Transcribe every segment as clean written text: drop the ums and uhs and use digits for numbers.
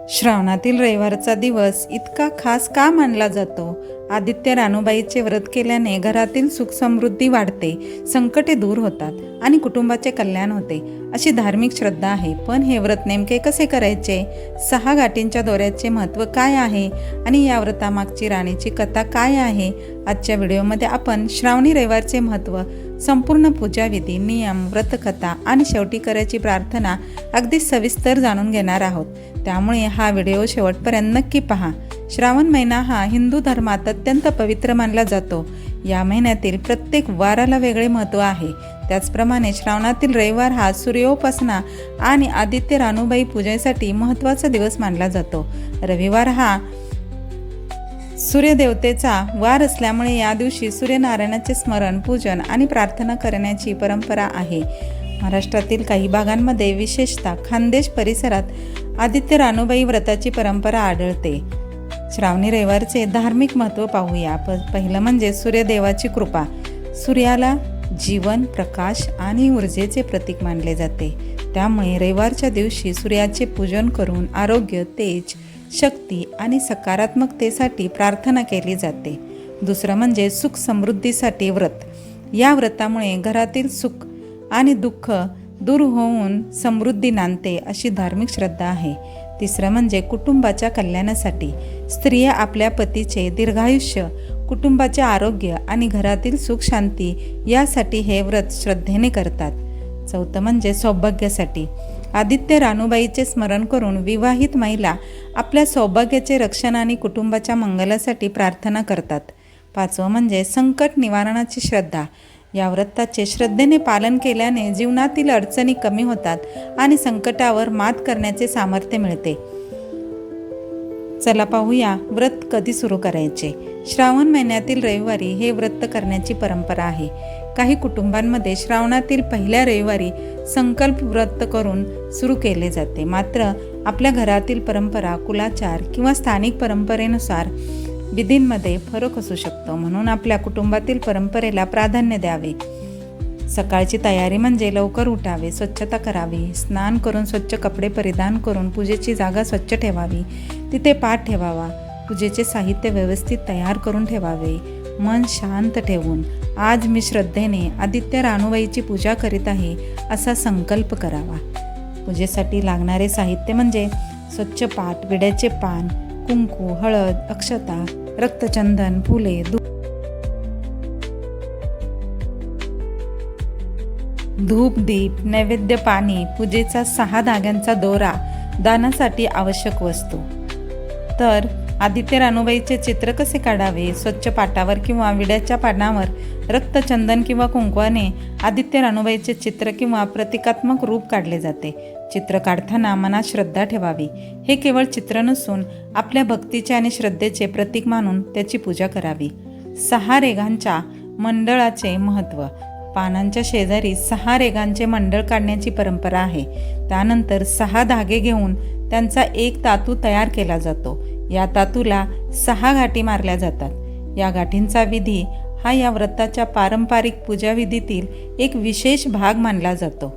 श्रावणातील रविवारचा दिवस इतका खास का मानला जातो? आदित्य रानूबाईचे व्रत केल्याने घरातील सुख समृद्धी वाढते, संकटे दूर होतात आणि कुटुंबाचे कल्याण होते, अशी धार्मिक श्रद्धा आहे. पण हे व्रत नेमके कसे करायचे? 6 गाठींच्या दोऱ्याचे महत्त्व काय आहे आणि या व्रतामागची राणीची कथा काय आहे? आजच्या व्हिडिओमध्ये आपण श्रावणी रविवारचे महत्त्व, संपूर्ण पूजाविधी, नियम, व्रतकथा आणि शेवटी करायची प्रार्थना अगदी सविस्तर जाणून घेणार आहोत. त्यामुळे हा व्हिडिओ शेवटपर्यंत नक्की पहा. श्रावण महिना हा हिंदू धर्मात अत्यंत पवित्र मानला जातो. या महिन्यातील प्रत्येक वाराला वेगळे महत्त्व आहे. त्याचप्रमाणे श्रावणातील रविवार हा सूर्योपासना आणि आदित्य रानूबाई पूजेसाठी महत्त्वाचा दिवस मानला जातो. रविवार हा सूर्यदेवतेचा वार असल्यामुळे या दिवशी सूर्यनारायणाचे स्मरण, पूजन आणि प्रार्थना करण्याची परंपरा आहे. महाराष्ट्रातील काही भागांमध्ये, विशेषतः खानदेश परिसरात आदित्य रानूबाई व्रताची परंपरा आढळते. श्रावणी रविवारचे धार्मिक महत्त्व पाहूया. पहिलं म्हणजे सूर्यदेवाची कृपा. सूर्याला जीवन, प्रकाश आणि ऊर्जेचे प्रतीक मानले जाते. त्यामुळे रविवारच्या दिवशी सूर्याचे पूजन करून आरोग्य, तेज, शक्ती आणि सकारात्मकतेसाठी प्रार्थना केली जाते. दुसरं म्हणजे सुख समृद्धीसाठी व्रत. या व्रतामुळे घरातील सुख आणि दुःख दूर होऊन समृद्धी नांदते, अशी धार्मिक श्रद्धा आहे. तिसरं म्हणजे कुटुंबाच्या कल्याणासाठी. स्त्रिया आपल्या पतीचे दीर्घायुष्य, कुटुंबाचे आरोग्य आणि घरातील सुख शांती यासाठी हे व्रत श्रद्धेने करतात. चौथं म्हणजे सौभाग्यासाठी. आदित्य रानूबाईचे स्मरण करून विवाहित महिला आपल्या सौभाग्याचे रक्षण आणि कुटुंबाच्या मंगलासाठी प्रार्थना करतात. पाचवं म्हणजे संकट निवारणाची श्रद्धा. या व्रताचे श्रद्धेने पालन केल्याने जीवनातील अडचणी कमी होतात आणि संकटावर मात करण्याचे सामर्थ्य मिळते. चला पाहूया व्रत कधी सुरू करायचे. श्रावण महिन्यातील रविवारी हे व्रत करण्याची परंपरा आहे. काही कुटुंबांमध्ये श्रावणातील पहिल्या रविवारी संकल्प व्रत करून सुरू केले जाते. मात्र आपल्या घरातील परंपरा, कुलाचार किंवा स्थानिक परंपरेनुसार विधींमध्ये फरक असू शकतो. म्हणून आपल्या कुटुंबातील परंपरेला प्राधान्य द्यावे. सकाळची तयारी म्हणजे लवकर उठावे, स्वच्छता करावी, स्नान करून स्वच्छ कपडे परिधान करून पूजेची जागा स्वच्छ ठेवावी, तिथे पाठ ठेवावा, पूजेचे साहित्य व्यवस्थित तयार करून ठेवावे. मन शांत ठेवून आज मी श्रद्धेने आदित्य रानूबाईची पूजा करीत आहे असा संकल्प करावा. पूजेसाठी लागणारे साहित्य म्हणजे स्वच्छ पाट, विड्याचे पान, कुंकू, हळद, अक्षता, रक्तचंदन, फुले, धूप, दीप, नैवेद्य, पाणी, पूजेचा 6 धाग्यांचा दोरा, दानासाठी आवश्यक वस्तू. तर आदित्य रानूबाईचे चित्र कसे काढावे? स्वच्छ पाटावर किंवा विड्याच्या पानावर रक्तचंदन किंवा कुंकवाने आदित्य रानूबाईचे चित्र किंवा प्रतिकात्मक रूप काढले जाते. चित्र काढताना मनात श्रद्धा ठेवावी. हे केवळ चित्र नसून आपल्या भक्तीचे आणि श्रद्धेचे प्रतीक मानून त्याची पूजा करावी. 6 रेघांच्या मंडळाचे महत्त्व. पानांच्या शेजारी 6 रेघांचे मंडळ काढण्याची परंपरा आहे. त्यानंतर 6 धागे घेऊन त्यांचा एक तातू तयार केला जातो. या तातूला 6 गाठी मारल्या जातात. या गाठींचा विधी हा या व्रताच्या पारंपरिक पूजाविधीतील एक विशेष भाग मानला जातो.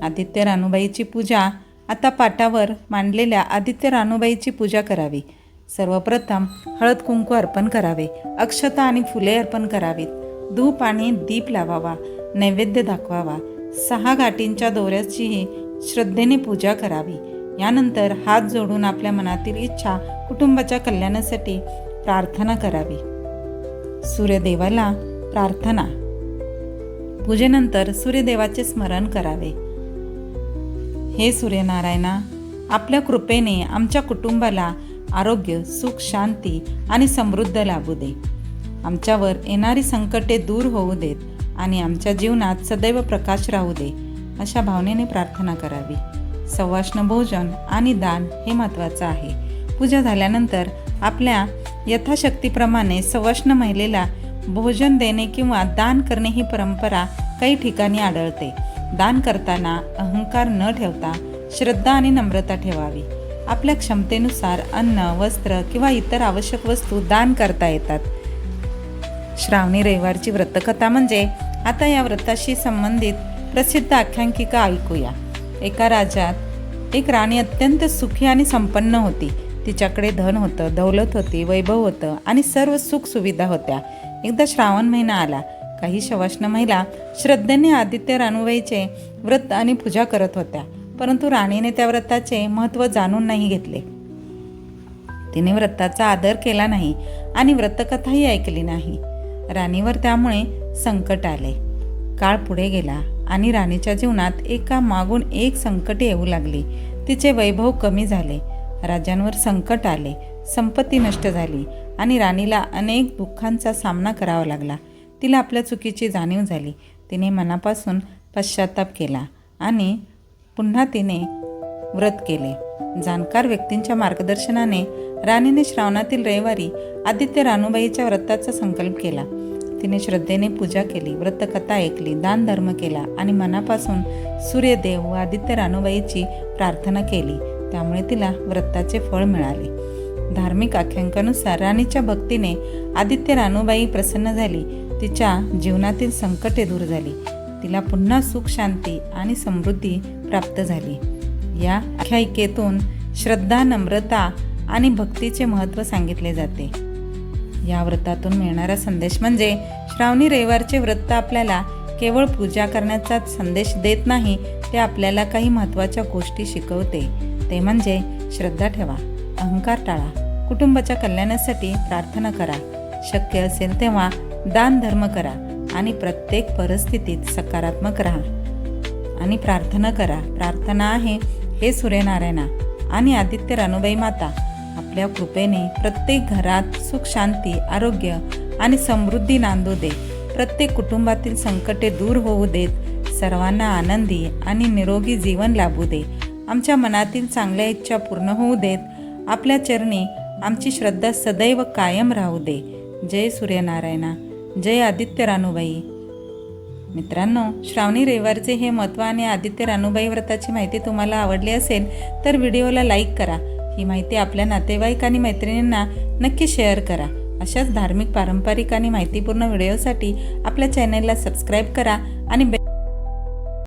आदित्य रानूबाईची पूजा. आता पाटावर मांडलेल्या आदित्य रानूबाईची पूजा करावी. सर्वप्रथम हळद कुंकू अर्पण करावे, अक्षता आणि फुले अर्पण करावीत, धूप आणि दीप लावावा, नैवेद्य दाखवावा. 6 गाठींच्या दोऱ्याचीही श्रद्धेने पूजा करावी. यानंतर हात जोडून आपल्या मनातील इच्छा, कुटुंबाच्या कल्याणासाठी प्रार्थना करावी. सूर्यदेवाला प्रार्थना. पूजेनंतर सूर्यदेवाचे स्मरण करावे. हे सूर्यनारायणा, आपल्या कृपेने आमच्या कुटुंबाला आरोग्य, सुख, शांती आणि समृद्ध लाभू दे. आमच्यावर येणारी संकटे दूर होऊ देत आणि आमच्या जीवनात सदैव प्रकाश राहू दे, अशा भावनेने प्रार्थना करावी. सवाष्ण भोजन आणि दान हे महत्त्वाचं आहे. पूजा झाल्यानंतर आपल्या यथाशक्तीप्रमाणे सवाष्ण महिलेला भोजन देणे किंवा दान करणे ही परंपरा काही ठिकाणी आढळते. दान करताना अहंकार न ठेवता श्रद्धा आणि नम्रता ठेवावी. आपल्या क्षमतेनुसार अन्न, वस्त्र किंवा इतर आवश्यक वस्तू दान करता येतात. श्रावणी रविवारची व्रतकथा म्हणजे. आता या व्रताशी संबंधित प्रसिद्ध आख्यायिका ऐकूया. एका राज्यात एक राणी अत्यंत सुखी आणि संपन्न होती. तिच्याकडे धन होतं, दौलत होती, वैभव होतं आणि सर्व सुखसुविधा होत्या. एकदा श्रावण महिना आला. काही शवासना महिला श्रद्धेने आदित्य रानूबाईचे व्रत आणि पूजा करत होत्या, परंतु राणीने त्या व्रताचे महत्त्व जाणून नाही घेतले. तिने व्रताचा आदर केला नाही आणि व्रतकथाही ऐकली नाही. राणीवर त्यामुळे संकट आले. काळ पुढे गेला आणि राणीच्या जीवनात एका मागून एक संकटे येऊ लागली. तिचे वैभव कमी झाले, राज्यांवर संकट आले, संपत्ती नष्ट झाली आणि राणीला अनेक दुःखांचा सामना करावा लागला. तिला आपल्या चुकीची जाणीव झाली. तिने मनापासून पश्चाताप केला आणि पुन्हा तिने व्रत केले. जाणकार व्यक्तींच्या मार्गदर्शनाने राणीने श्रावणातील रविवारी आदित्य रानूबाईच्या व्रताचा संकल्प केला. तिने श्रद्धेने पूजा केली, व्रतकथा ऐकली, दानधर्म केला आणि मनापासून सूर्यदेव व आदित्य रानूबाईची प्रार्थना केली. त्यामुळे तिला व्रताचे फळ मिळाले. धार्मिक आख्यानकानुसार राणीच्या भक्तीने आदित्य रानूबाई प्रसन्न झाली. तिच्या जीवनातील संकटे दूर झाली. तिला पुन्हा सुख, शांती आणि समृद्धी प्राप्त झाली. या आख्यायिकेतून श्रद्धा, नम्रता आणि भक्तीचे महत्त्व सांगितले जाते. या व्रतातून मिळणारा संदेश म्हणजे श्रावणी रविवारचे व्रत आपल्याला केवळ पूजा करण्याचा संदेश देत नाही, ते आपल्याला काही महत्त्वाच्या गोष्टी शिकवते. ते म्हणजे श्रद्धा ठेवा, अहंकार टाळा, कुटुंबाच्या कल्याणासाठी प्रार्थना करा, शक्य असेल तेव्हा दान धर्म करा आणि प्रत्येक परिस्थितीत सकारात्मक राहा आणि प्रार्थना करा. प्रार्थना आहे, हे सूर्यनारायणा आणि आदित्य रानूबाई माता, आपल्या कृपेने प्रत्येक घरात सुख, शांती, आरोग्य आणि समृद्धी नांदू दे. प्रत्येक कुटुंबातील संकटे दूर होऊ देत. सर्वांना आनंदी आणि निरोगी जीवन लाभू दे. आमच्या मनातील चांगल्या इच्छा पूर्ण होऊ देत. आपल्या चरणी आमची श्रद्धा सदैव कायम राहू दे. जय सूर्यनारायणा, जय आदित्य रानूबाई. मित्रांनो, श्रावणी रविवारचे हे महत्त्व आणि आदित्य रानूबाई व्रताची माहिती तुम्हाला आवडली असेल तर व्हिडिओला लाईक करा. ही माहिती आपल्या नातेवाईक आणि मैत्रिणींना नक्की शेअर करा. अशाच धार्मिक, पारंपरिक आणि माहितीपूर्ण व्हिडिओसाठी आपल्या चॅनलला सबस्क्राईब करा आणि